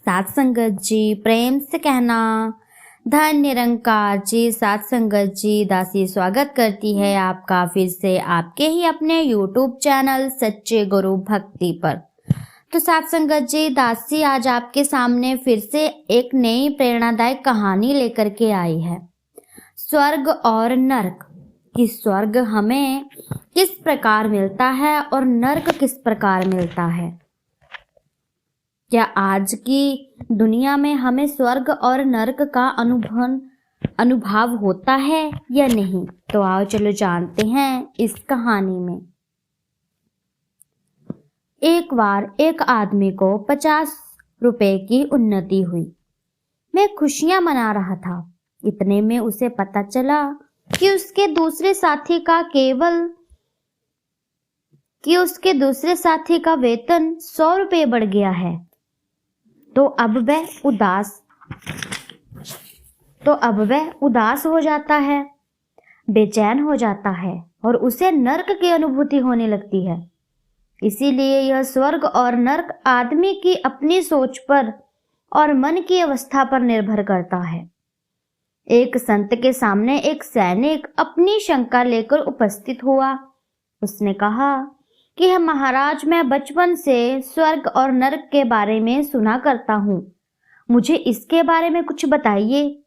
साथ संगत जी प्रेम से कहना। धन निरंकार जी, साथ संगत जी दासी स्वागत करती है आपका फिर से आपके ही अपने YouTube चैनल सच्चे गुरु भक्ति पर। तो साथ संगत जी दासी आज आपके सामने फिर से एक नई प्रेरणादायक कहानी लेकर के आई है, स्वर्ग और नरक। कि स्वर्ग हमें किस प्रकार मिलता है और नरक किस प्रकार मिलता है। क्या आज की दुनिया में हमें स्वर्ग और नरक का अनुभव होता है या नहीं? तो आओ चलो जानते हैं इस कहानी में। एक बार एक आदमी को 50 रुपए की उन्नति हुई। मैं खुशियां मना रहा था। इतने में उसे पता चला कि उसके दूसरे साथी का वेतन 100 रुपए बढ़ गया है। तो अब वह उदास हो जाता है, बेचैन हो जाता है और उसे नरक की अनुभूति होने लगती है। इसीलिए यह स्वर्ग और नरक आदमी की अपनी सोच पर और मन की अवस्था पर निर्भर करता है। एक संत के सामने एक सैनिक अपनी शंका लेकर उपस्थित हुआ। उसने कहा कि महाराज, मैं बचपन से स्वर्ग और नरक के बारे में सुना करता हूँ, मुझे इसके बारे में कुछ बताइए।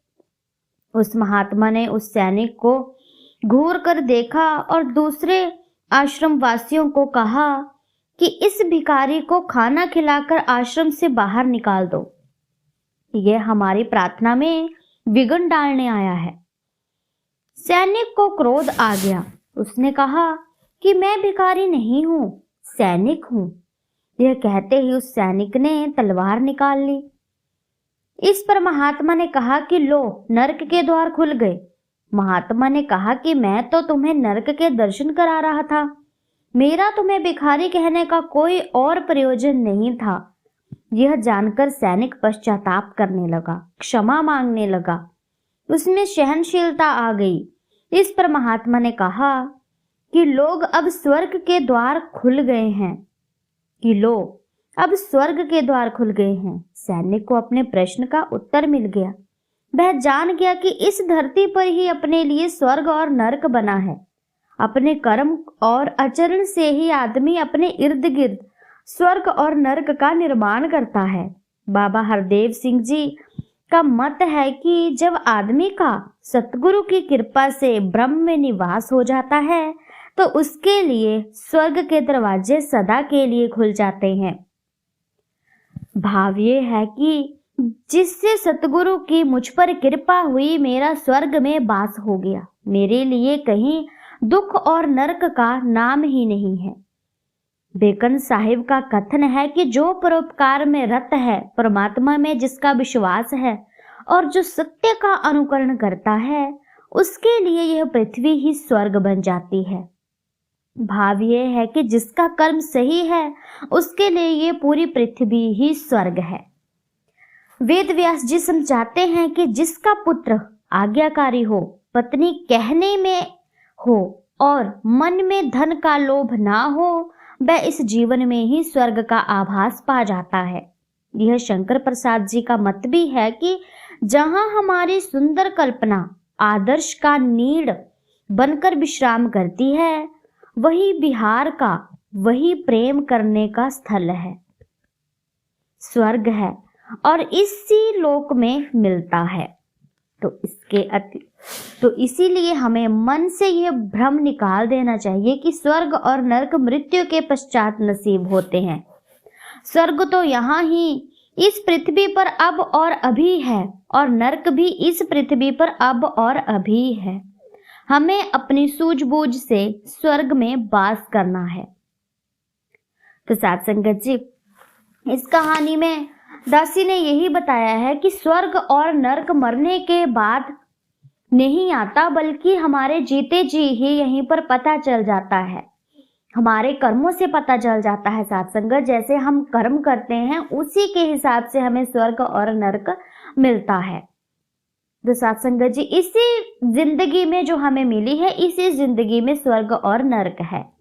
उस महात्मा ने उस सैनिक को घूर कर देखा और दूसरे आश्रम वासियों को कहा कि इस भिखारी को खाना खिलाकर आश्रम से बाहर निकाल दो, यह हमारी प्रार्थना में विघ्न डालने आया है। सैनिक को क्रोध आ गया। उसने कहा कि मैं भिखारी नहीं हूं, सैनिक हूं। यह कहते ही उस सैनिक ने तलवार निकाल ली। इस पर महात्मा ने कहा कि लो, नरक के द्वार खुल गए। महात्मा ने कहा कि मैं तो तुम्हें नरक के दर्शन करा रहा था, मेरा तुम्हें भिखारी कहने का कोई और प्रयोजन नहीं था। यह जानकर सैनिक पश्चाताप करने लगा, क्षमा मांगने लगा, उसमें सहनशीलता आ गई। इस पर महात्मा ने कहा कि लोग अब स्वर्ग के द्वार खुल गए हैं, सैनिक को अपने प्रश्न का उत्तर मिल गया। वह जान गया कि इस धरती पर ही अपने लिए स्वर्ग और नरक बना है। अपने कर्म और आचरण से ही आदमी अपने इर्द गिर्द स्वर्ग और नरक का निर्माण करता है। बाबा हरदेव सिंह जी का मत है कि जब आदमी का सतगुरु की कृपा से ब्रह्म में निवास हो जाता है तो उसके लिए स्वर्ग के दरवाजे सदा के लिए खुल जाते हैं। भाव ये है कि जिससे सतगुरु की मुझ पर कृपा हुई, मेरा स्वर्ग में वास हो गया। मेरे लिए कहीं दुख और नरक का नाम ही नहीं है। बेकन साहिब का कथन है कि जो परोपकार में रत है, परमात्मा में जिसका विश्वास है और जो सत्य का अनुकरण करता है, उसके लिए यह पृथ्वी ही स्वर्ग बन जाती है। भाव यह है कि जिसका कर्म सही है उसके लिए ये पूरी पृथ्वी ही स्वर्ग है। वेद व्यास जी समझाते हैं कि जिसका पुत्र आज्ञाकारी हो, पत्नी कहने में हो और मन में धन का लोभ ना हो, वह इस जीवन में ही स्वर्ग का आभास पा जाता है। यह शंकर प्रसाद जी का मत भी है कि जहां हमारी सुंदर कल्पना आदर्श का नीड़ बनकर विश्राम करती है, वही विहार का, वही प्रेम करने का स्थल है, स्वर्ग है और इसी लोक में मिलता है। तो इसीलिए हमें मन से यह भ्रम निकाल देना चाहिए कि स्वर्ग और नरक मृत्यु के पश्चात नसीब होते हैं। स्वर्ग तो यहाँ ही इस पृथ्वी पर अब और अभी है और नरक भी इस पृथ्वी पर अब और अभी है। हमें अपनी सूझबूझ से स्वर्ग में वास करना है। तो साथ संगत जी, इस कहानी में दासी ने यही बताया है कि स्वर्ग और नरक मरने के बाद नहीं आता, बल्कि हमारे जीते जी ही यहीं पर पता चल जाता है, हमारे कर्मों से पता चल जाता है। साथ संगत, जैसे हम कर्म करते हैं उसी के हिसाब से हमें स्वर्ग और नरक मिलता है। तो साथ संगत जी, इसी जिंदगी में जो हमें मिली है, इसी जिंदगी में स्वर्ग और नरक है।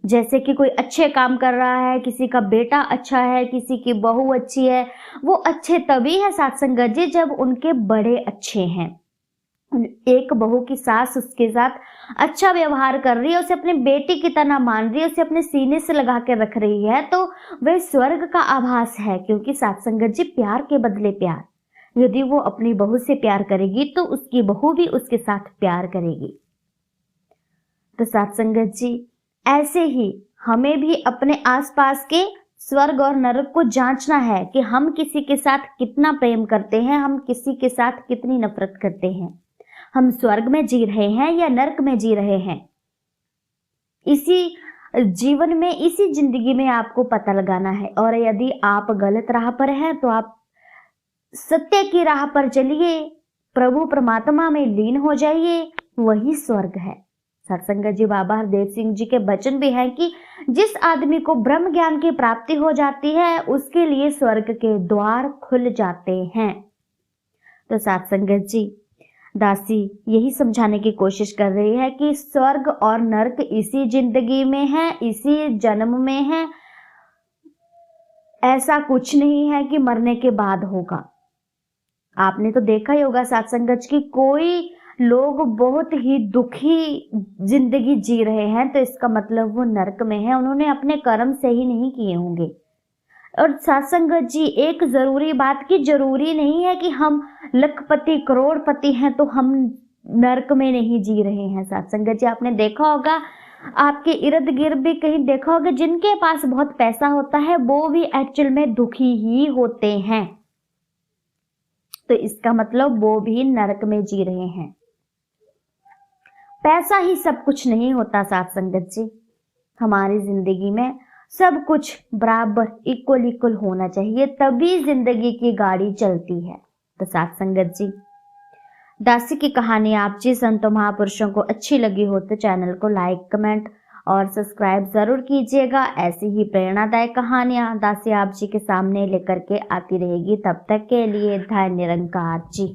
जैसे कि कोई अच्छे काम कर रहा है, किसी का बेटा अच्छा है, किसी की बहू अच्छी है, वो अच्छे तभी है साथ संगत जी जब उनके बड़े अच्छे हैं। एक बहू की सास उसके साथ अच्छा व्यवहार कर रही है, उसे अपने बेटी की तरह मान रही है, उसे अपने सीने से लगा के रख रही है, तो वह स्वर्ग का आभास है। क्योंकि साथ संगत जी प्यार के बदले प्यार, यदि वो अपनी बहू से प्यार करेगी तो उसकी बहू भी उसके साथ प्यार करेगी। तो साथ संगत जी ऐसे ही हमें भी अपने आसपास के स्वर्ग और नरक को जांचना है कि हम किसी के साथ कितना प्रेम करते हैं, हम किसी के साथ कितनी नफरत करते हैं, हम स्वर्ग में जी रहे हैं या नरक में जी रहे हैं। इसी जीवन में, इसी जिंदगी में आपको पता लगाना है। और यदि आप गलत राह पर हैं तो आप सत्य की राह पर चलिए, प्रभु परमात्मा में लीन हो जाइए, वही स्वर्ग है। सत्संगत जी बाबा हरदेव सिंह जी के वचन भी है कि जिस आदमी को ब्रह्म ज्ञान की प्राप्ति हो जाती है उसके लिए स्वर्ग के द्वार खुल जाते हैं। तो सत्संगत जी दासी यही समझाने की कोशिश कर रही है कि स्वर्ग और नरक इसी जिंदगी में है, इसी जन्म में है। ऐसा कुछ नहीं है कि मरने के बाद होगा। आपने तो देखा ही होगा सत्संगत की कोई लोग बहुत ही दुखी जिंदगी जी रहे हैं, तो इसका मतलब वो नरक में है, उन्होंने अपने कर्म सही नहीं किए होंगे। और सत्संगत जी एक जरूरी बात की, जरूरी नहीं है कि हम लखपति करोड़पति हैं तो हम नरक में नहीं जी रहे हैं। सत्संगत जी आपने देखा होगा, आपके इर्द गिर्द भी कहीं देखा होगा, जिनके पास बहुत पैसा होता है वो भी एक्चुअल में दुखी ही होते हैं। तो इसका मतलब वो भी नरक में जी रहे हैं। पैसा ही सब कुछ नहीं होता सत्संगत जी। हमारी जिंदगी में सब कुछ बराबर इक्वल होना चाहिए, तभी जिंदगी की गाड़ी चलती है। तो सत्संगत जी दासी की कहानी आप जी संतों महापुरुषों को अच्छी लगी हो तो चैनल को लाइक, कमेंट और सब्सक्राइब जरूर कीजिएगा। ऐसी ही प्रेरणादायक कहानियां दासी आप जी के सामने लेकर के आती रहेगी। तब तक के लिए धन्य निरंकार जी।